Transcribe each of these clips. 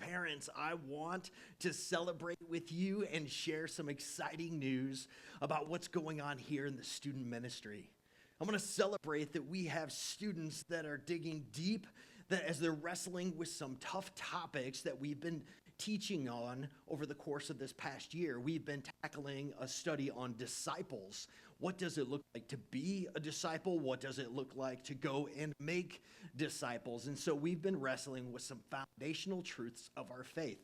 parents, I want to celebrate with you and share some exciting news about what's going on here in the student ministry. I'm going to celebrate that we have students that are digging deep, that as they're wrestling with some tough topics that we've been teaching on over the course of this past year. We've been tackling a study on disciples. What does it look like to be a disciple? What does it look like to go and make disciples? And so we've been wrestling with some foundational truths of our faith.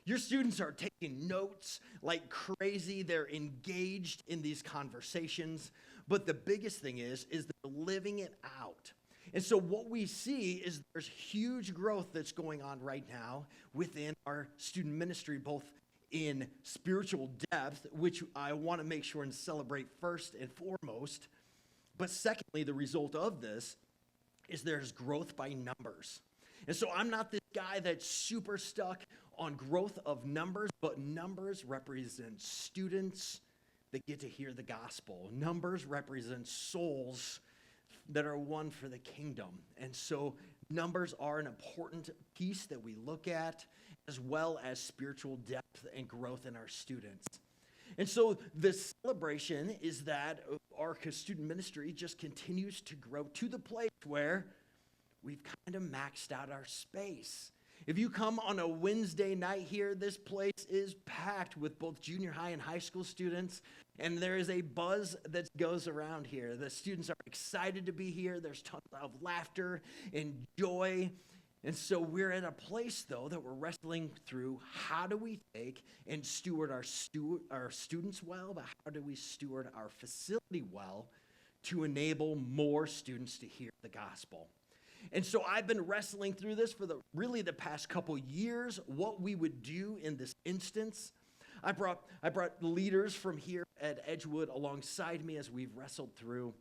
Your students are taking notes like crazy. They're engaged in these conversations. But the biggest thing is they're living it out. And so what we see is there's huge growth that's going on right now within our student ministry, both in spiritual depth, which I want to make sure and celebrate first and foremost. But secondly, the result of this is there's growth by numbers. And so I'm not this guy that's super stuck on growth of numbers, but numbers represent students that get to hear the gospel. Numbers represent souls that are won for the kingdom. And so numbers are an important piece that we look at, as well as spiritual depth and growth in our students. And so the celebration is that our student ministry just continues to grow to the place where we've kind of maxed out our space. If you come on a Wednesday night here, this place is packed with both junior high and high school students, and there is a buzz that goes around here. The students are excited to be here. There's tons of laughter and joy. And so we're at a place, though, that we're wrestling through how do we take and steward our students well, but how do we steward our facility well to enable more students to hear the gospel? And so I've been wrestling through this for the past couple years, what we would do in this instance. I brought leaders from here at Edgewood alongside me as we've wrestled through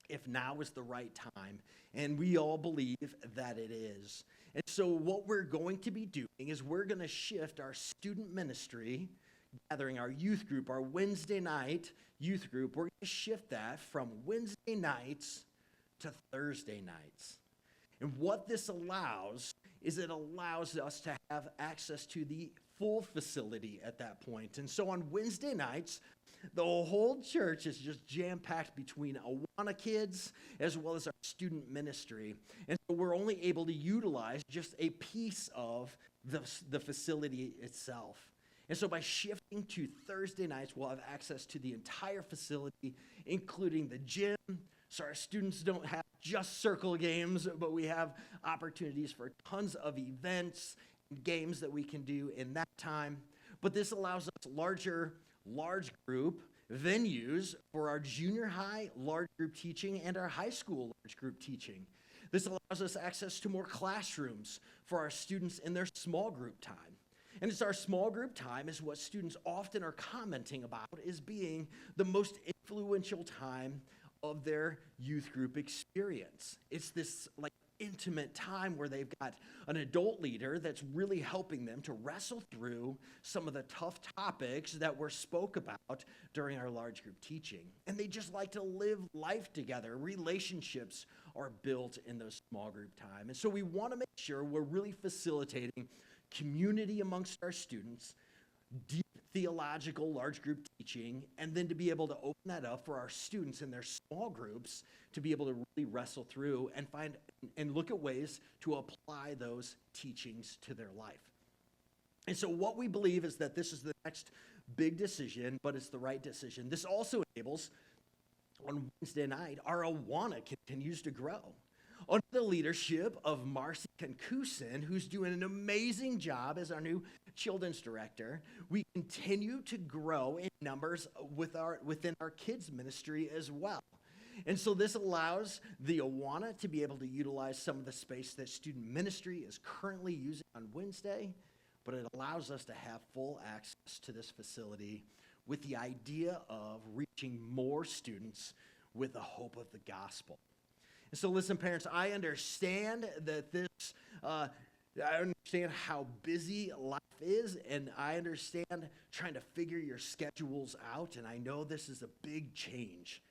if now is the right time, and we all believe that it is. And so what we're going to be doing is we're going to shift our student ministry, gathering our youth group, our Wednesday night youth group, we're going to shift that from Wednesday nights to Thursday nights. And what this allows is it allows us to have access to the full facility at that point. And so on Wednesday nights, the whole church is just jam-packed between Awana kids as well as our student ministry. And so we're only able to utilize just a piece of the facility itself. And so by shifting to Thursday nights, we'll have access to the entire facility, including the gym. So our students don't have just circle games, but we have opportunities for tons of events, games that we can do in that time. But this allows us large group venues for our junior high large group teaching and our high school large group teaching. This allows us access to more classrooms for our students in their small group time. And it's our small group time is what students often are commenting about as being the most influential time of their youth group experience. It's this intimate time where they've got an adult leader that's really helping them to wrestle through some of the tough topics that were spoke about during our large group teaching. And they just like to live life together. Relationships are built in those small group time. And so we want to make sure we're really facilitating community amongst our students, deep theological large group teaching, and then to be able to open that up for our students in their small groups to be able to really wrestle through and find and look at ways to apply those teachings to their life. And so what we believe is that this is the next big decision, but it's the right decision. This also enables, on Wednesday night, our Awana continues to grow. Under the leadership of Marcy Concusin, who's doing an amazing job as our new children's director, we continue to grow in numbers within our kids ministry as well. And so this allows the Awana to be able to utilize some of the space that student ministry is currently using on Wednesday, but it allows us to have full access to this facility with the idea of reaching more students with the hope of the gospel. And so listen, parents, I understand that I understand how busy life is, and I understand trying to figure your schedules out, and I know this is a big change.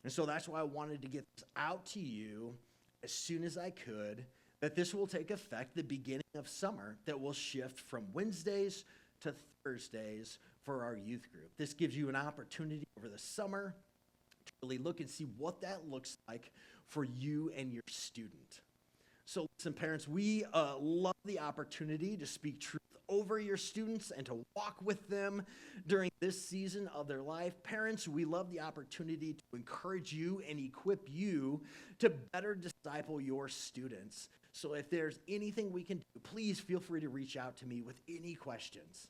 And so that's why I wanted to get this out to you as soon as I could, that this will take effect the beginning of summer, that will shift from Wednesdays to Thursdays for our youth group. This gives you an opportunity over the summer to really look and see what that looks like for you and your student. So listen, parents, we love the opportunity to speak truth over your students and to walk with them during this season of their life. Parents, we love the opportunity to encourage you and equip you to better disciple your students. So if there's anything we can do, please feel free to reach out to me with any questions.